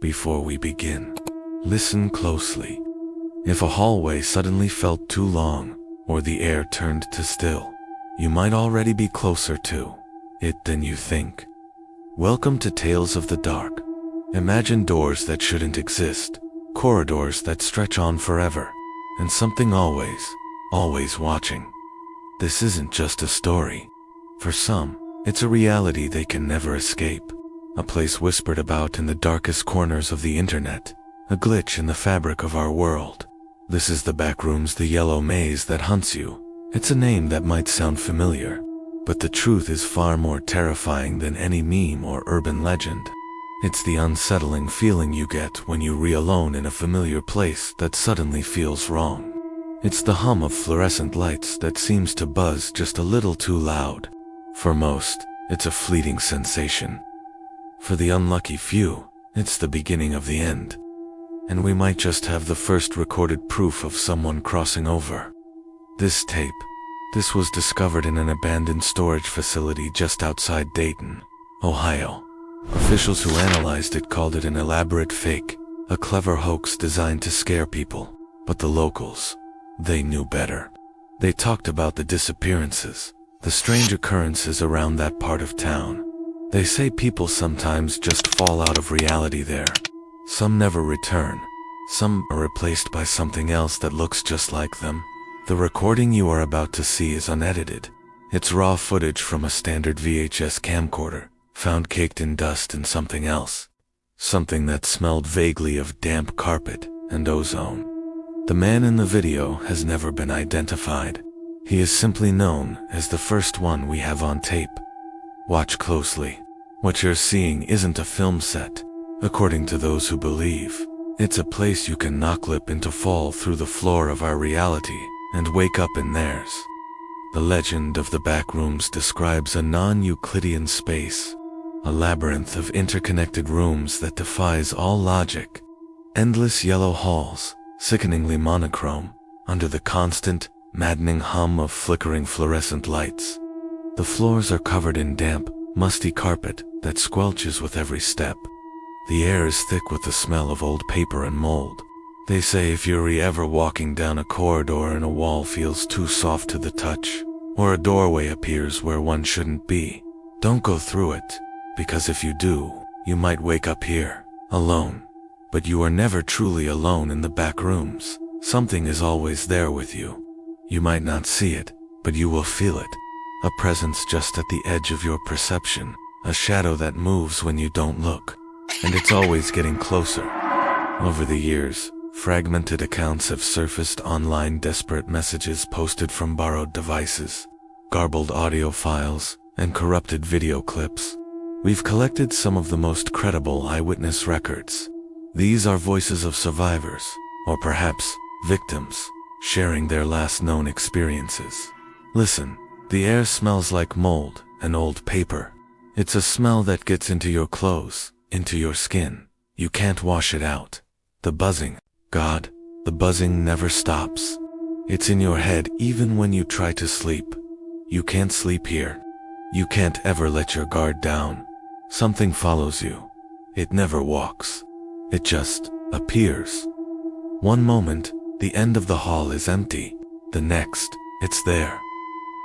Before we begin, listen closely. If a hallway suddenly felt too long, or the air turned to still, you might already be closer to it than you think. Welcome to Tales of the Dark. Imagine doors that shouldn't exist, corridors that stretch on forever, and something always watching. This isn't just a story. For some, it's a reality they can never escape. A place whispered about in the darkest corners of the internet, a glitch in the fabric of our world. This is the Backrooms, the yellow maze that hunts you. It's a name that might sound familiar, but the truth is far more terrifying than any meme or urban legend. It's the unsettling feeling you get when you re-alone in a familiar place that suddenly feels wrong. It's the hum of fluorescent lights that seems to buzz just a little too loud. For most, it's a fleeting sensation. For the unlucky few, it's the beginning of the end. And we might just have the first recorded proof of someone crossing over. This was discovered in an abandoned storage facility just outside Dayton, Ohio. Officials who analyzed it called it an elaborate fake, a clever hoax designed to scare people. But the locals, they knew better. They talked about the disappearances, the strange occurrences around that part of town. They say people sometimes just fall out of reality there. Some never return. Some are replaced by something else that looks just like them. The recording you are about to see is unedited. It's raw footage from a standard VHS camcorder, found caked in dust and something else. Something that smelled vaguely of damp carpet and ozone. The man in the video has never been identified. He is simply known as the first one we have on tape. Watch closely. What you're seeing isn't a film set, according to those who believe. It's a place you can knocklip into, fall through the floor of our reality and wake up in theirs. The legend of the Backrooms describes a non-Euclidean space, a labyrinth of interconnected rooms that defies all logic. Endless yellow halls, sickeningly monochrome, under the constant, maddening hum of flickering fluorescent lights. The floors are covered in damp, musty carpet that squelches with every step. The air is thick with the smell of old paper and mold. They say if you're ever walking down a corridor and a wall feels too soft to the touch, or a doorway appears where one shouldn't be, don't go through it, because if you do, you might wake up here, alone. But you are never truly alone in the Backrooms. Something is always there with you. You might not see it, but you will feel it. A presence just at the edge of your perception, a shadow that moves when you don't look. And it's always getting closer. Over the years, fragmented accounts have surfaced online, desperate messages posted from borrowed devices, garbled audio files, and corrupted video clips. We've collected some of the most credible eyewitness records. These are voices of survivors, or perhaps victims, sharing their last known experiences. Listen, the air smells like mold and old paper. It's a smell that gets into your clothes, into your skin. You can't wash it out. The buzzing, God, the buzzing never stops. It's in your head even when you try to sleep. You can't sleep here. You can't ever let your guard down. Something follows you. It never walks. It just appears. One moment, the end of the hall is empty. The next, it's there.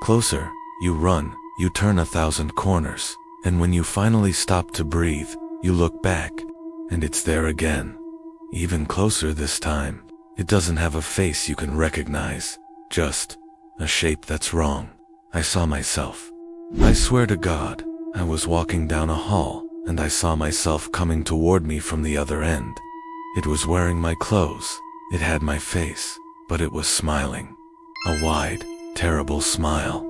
Closer, you run, you turn 1,000 corners, and when you finally stop to breathe, you look back, and it's there again. Even closer this time. It doesn't have a face you can recognize, just a shape that's wrong. I saw myself. I swear to God, I was walking down a hall, and I saw myself coming toward me from the other end. It was wearing my clothes, it had my face, but it was smiling. A wide, terrible smile.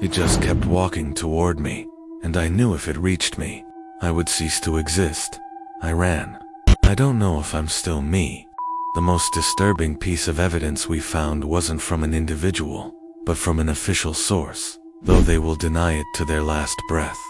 It just kept walking toward me, and I knew if it reached me, I would cease to exist. I ran. I don't know if I'm still me. The most disturbing piece of evidence we found wasn't from an individual, but from an official source, though they will deny it to their last breath.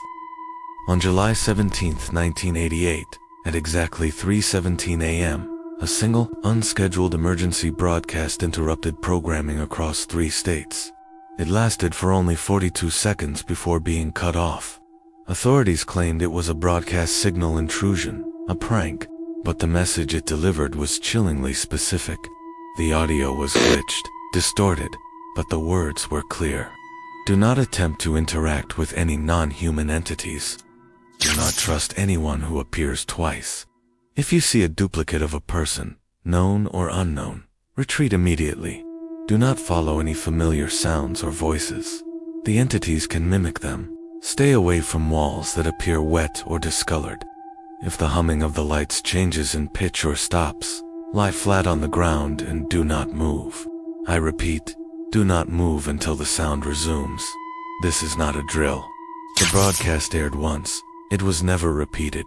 On July 17, 1988, at exactly 3:17 a.m., a single, unscheduled emergency broadcast interrupted programming across 3 states. It lasted for only 42 seconds before being cut off. Authorities claimed it was a broadcast signal intrusion, a prank, but the message it delivered was chillingly specific. The audio was glitched, distorted, but the words were clear. Do not attempt to interact with any non-human entities. Do not trust anyone who appears twice. If you see a duplicate of a person, known or unknown, retreat immediately. Do not follow any familiar sounds or voices. The entities can mimic them. Stay away from walls that appear wet or discolored. If the humming of the lights changes in pitch or stops, lie flat on the ground and do not move. I repeat, do not move until the sound resumes. This is not a drill. The broadcast aired once. It was never repeated.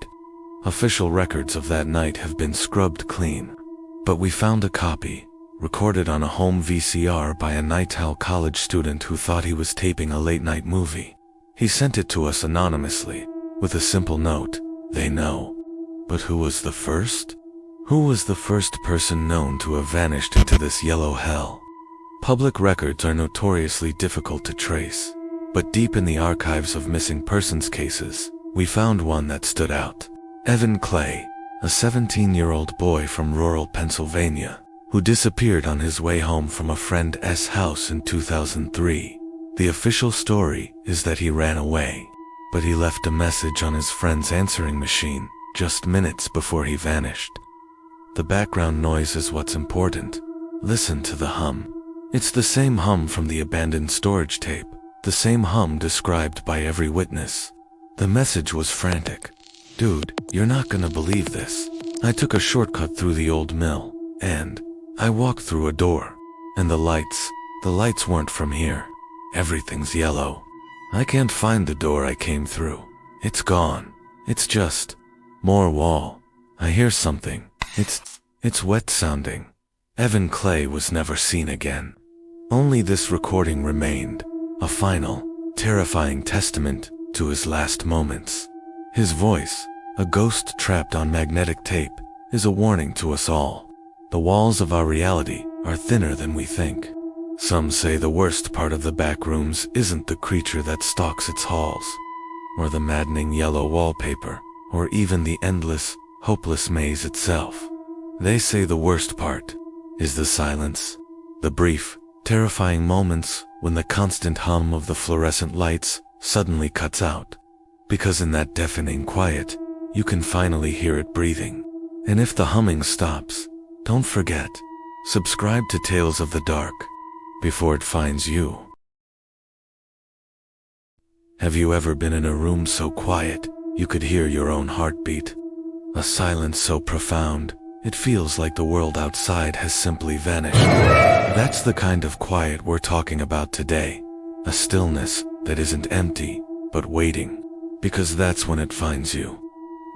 Official records of that night have been scrubbed clean. But we found a copy, recorded on a home VCR by a Nightowl college student who thought he was taping a late-night movie. He sent it to us anonymously, with a simple note, "They know." But who was the first? Who was the first person known to have vanished into this yellow hell? Public records are notoriously difficult to trace, but deep in the archives of missing persons cases, we found one that stood out. Evan Clay, a 17-year-old boy from rural Pennsylvania, who disappeared on his way home from a friend's house in 2003. The official story is that he ran away, but he left a message on his friend's answering machine just minutes before he vanished. The background noise is what's important. Listen to the hum. It's the same hum from the abandoned storage tape, the same hum described by every witness. The message was frantic. "Dude, you're not gonna believe this. I took a shortcut through the old mill, and I walked through a door, and the lights weren't from here. Everything's yellow. I can't find the door I came through. It's gone. It's just more wall. I hear something. It's wet sounding." Evan Clay was never seen again. Only this recording remained, a final, terrifying testament to his last moments. His voice, a ghost trapped on magnetic tape, is a warning to us all. The walls of our reality are thinner than we think. Some say the worst part of the Backrooms isn't the creature that stalks its halls, or the maddening yellow wallpaper, or even the endless, hopeless maze itself. They say the worst part is the silence, the brief, terrifying moments when the constant hum of the fluorescent lights suddenly cuts out. Because in that deafening quiet, you can finally hear it breathing. And if the humming stops, don't forget, subscribe to Tales of the Dark before it finds you. Have you ever been in a room so quiet you could hear your own heartbeat? A silence so profound, it feels like the world outside has simply vanished. That's the kind of quiet we're talking about today. A stillness that isn't empty, but waiting. Because that's when it finds you.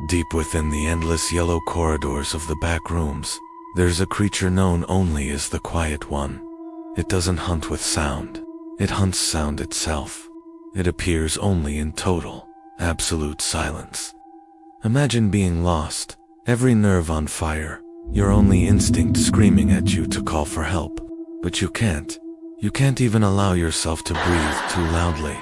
Deep within the endless yellow corridors of the Backrooms, there's a creature known only as the Quiet One. It doesn't hunt with sound. It hunts sound itself. It appears only in total, absolute silence. Imagine being lost, every nerve on fire, your only instinct screaming at you to call for help. But you can't. You can't even allow yourself to breathe too loudly.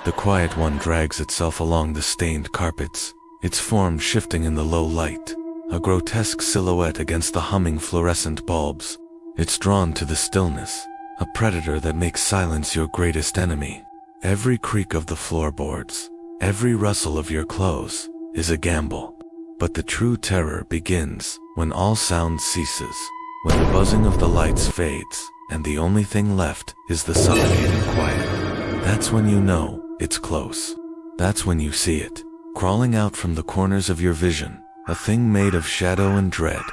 The Quiet One drags itself along the stained carpets, its form shifting in the low light, a grotesque silhouette against the humming fluorescent bulbs. It's drawn to the stillness, a predator that makes silence your greatest enemy. Every creak of the floorboards, every rustle of your clothes, is a gamble. But the true terror begins when all sound ceases, when the buzzing of the lights fades, and the only thing left is the suffocating quiet. That's when you know it's close. That's when you see it, crawling out from the corners of your vision, a thing made of shadow and dread.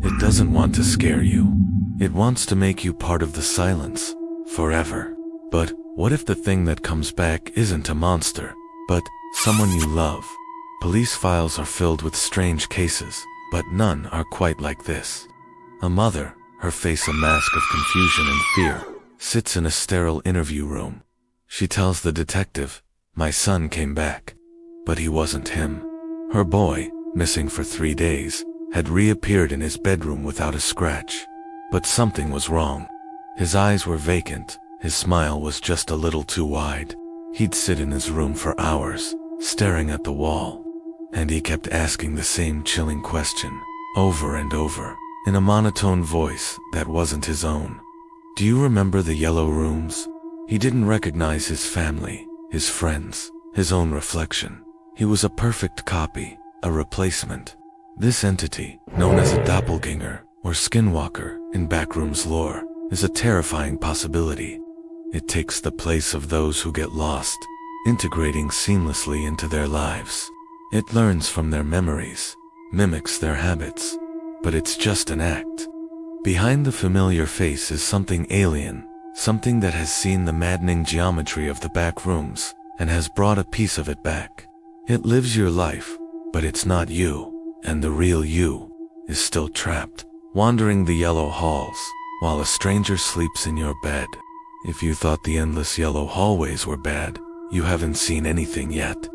It doesn't want to scare you. It wants to make you part of the silence, forever. But what if the thing that comes back isn't a monster, but someone you love? Police files are filled with strange cases, but none are quite like this. A mother, her face a mask of confusion and fear, sits in a sterile interview room. She tells the detective, "My son came back." But he wasn't him. Her boy, missing for 3 days, had reappeared in his bedroom without a scratch. But something was wrong. His eyes were vacant, his smile was just a little too wide. He'd sit in his room for hours, staring at the wall. And he kept asking the same chilling question. over and over, in a monotone voice that wasn't his own. Do you remember the yellow rooms? He didn't recognize his family, his friends, his own reflection. He was a perfect copy, a replacement. This entity, known as a doppelganger or skinwalker in Backrooms lore, is a terrifying possibility. It takes the place of those who get lost, integrating seamlessly into their lives. It learns from their memories, mimics their habits, but it's just an act. Behind the familiar face is something alien, something that has seen the maddening geometry of the Backrooms and has brought a piece of it back. It lives your life, but it's not you, and the real you is still trapped, wandering the yellow halls, while a stranger sleeps in your bed. If you thought the endless yellow hallways were bad, you haven't seen anything yet.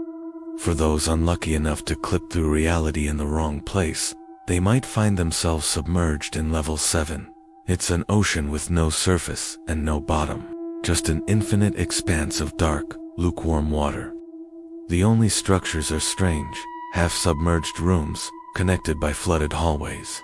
For those unlucky enough to clip through reality in the wrong place, they might find themselves submerged in level 7. It's an ocean with no surface and no bottom, just an infinite expanse of dark, lukewarm water. The only structures are strange, half-submerged rooms, connected by flooded hallways.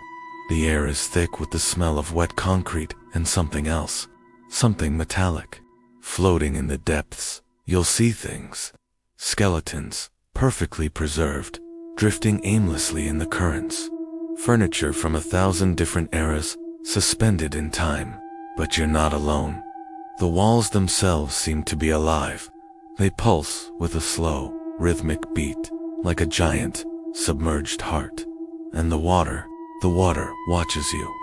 The air is thick with the smell of wet concrete and something else, something metallic. Floating in the depths, you'll see things. Skeletons, perfectly preserved, drifting aimlessly in the currents. Furniture from 1,000 different eras, suspended in time. But you're not alone. The walls themselves seem to be alive. They pulse with a slow, rhythmic beat, like a giant, submerged heart. And the water watches you.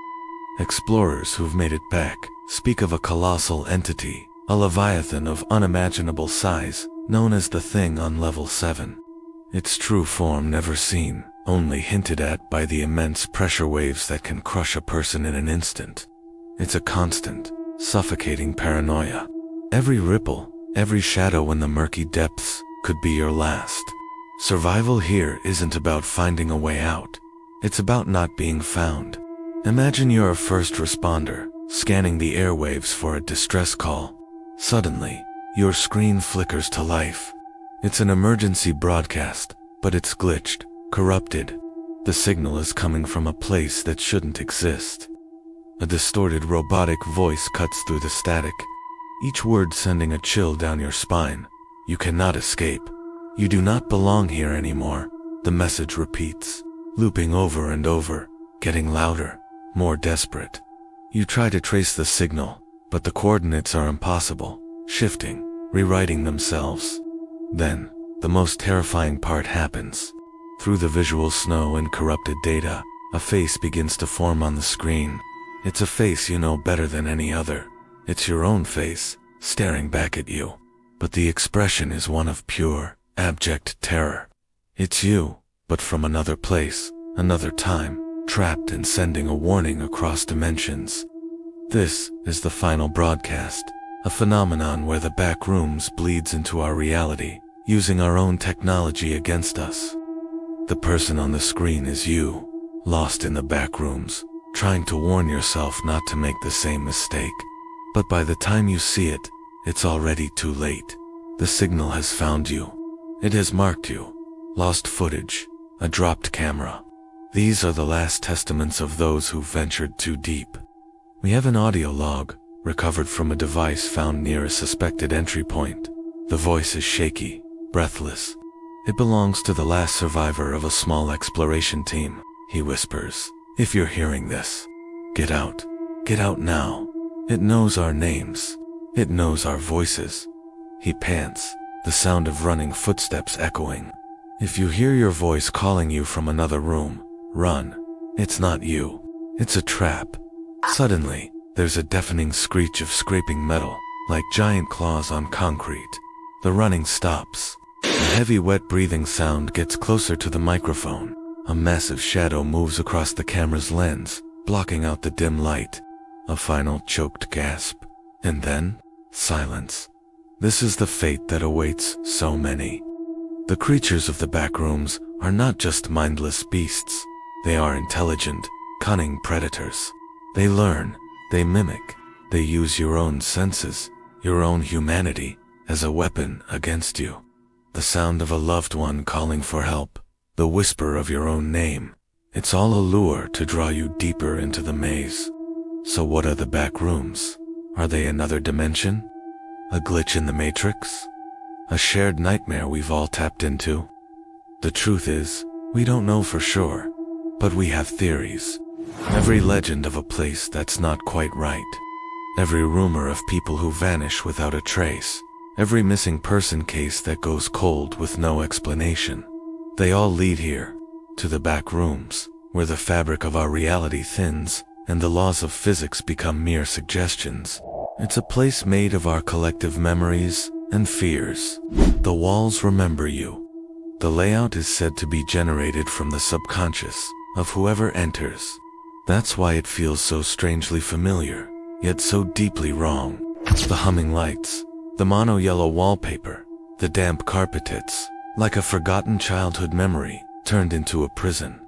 Explorers who've made it back speak of a colossal entity, a leviathan of unimaginable size, known as the Thing on level 7. Its true form never seen, only hinted at by the immense pressure waves that can crush a person in an instant. It's a constant, suffocating paranoia. Every ripple, every shadow in the murky depths could be your last. Survival here isn't about finding a way out. It's about not being found. Imagine you're a first responder, scanning the airwaves for a distress call. Suddenly, your screen flickers to life. It's an emergency broadcast, but it's glitched, corrupted. The signal is coming from a place that shouldn't exist. A distorted robotic voice cuts through the static, each word sending a chill down your spine. You cannot escape. You do not belong here anymore, the message repeats, looping over and over, getting louder, more desperate. You try to trace the signal, but the coordinates are impossible, shifting, rewriting themselves. Then, the most terrifying part happens. Through the visual snow and corrupted data, a face begins to form on the screen. It's a face you know better than any other. It's your own face, staring back at you. But the expression is one of pure, abject terror. It's you, but from another place, another time, trapped and sending a warning across dimensions. This is the final broadcast, a phenomenon where the Backrooms bleeds into our reality, using our own technology against us. The person on the screen is you, lost in the Backrooms, trying to warn yourself not to make the same mistake. But by the time you see it, it's already too late. The signal has found you. It has marked you. Lost footage, a dropped camera. These are the last testaments of those who ventured too deep. We have an audio log, recovered from a device found near a suspected entry point. The voice is shaky, breathless. It belongs to the last survivor of a small exploration team. He whispers, "If you're hearing this, get out. Get out now. It knows our names. It knows our voices." He pants, the sound of running footsteps echoing. If you hear your voice calling you from another room, run. It's not you. It's a trap. Suddenly, there's a deafening screech of scraping metal, like giant claws on concrete. The running stops. A heavy wet breathing sound gets closer to the microphone. A massive shadow moves across the camera's lens, blocking out the dim light. A final choked gasp. And then, silence. This is the fate that awaits so many. The creatures of the Backrooms are not just mindless beasts. They are intelligent, cunning predators. They learn, they mimic, they use your own senses, your own humanity, as a weapon against you. The sound of a loved one calling for help, the whisper of your own name, It's all a lure to draw you deeper into the maze. So what are the back rooms? Are they another dimension? A glitch in the matrix? A shared nightmare we've all tapped into? The truth is, we don't know for sure, but we have theories. Every legend of a place that's not quite right. Every rumor of people who vanish without a trace. Every missing person case that goes cold with no explanation. They all lead here, to the back rooms, where the fabric of our reality thins, and the laws of physics become mere suggestions. It's a place made of our collective memories and fears. The walls remember you. The layout is said to be generated from the subconscious of whoever enters. That's why it feels so strangely familiar, yet so deeply wrong. The humming lights, the mono-yellow wallpaper, the damp carpets, like a forgotten childhood memory turned into a prison.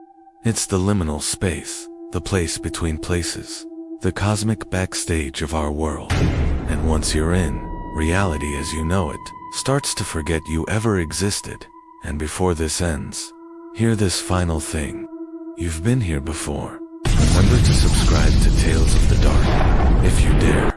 It's the liminal space, the place between places, the cosmic backstage of our world. And once you're in, reality as you know it starts to forget you ever existed. And before this ends, hear this final thing. You've been here before. Remember to subscribe to Tales of the Dark, if you dare.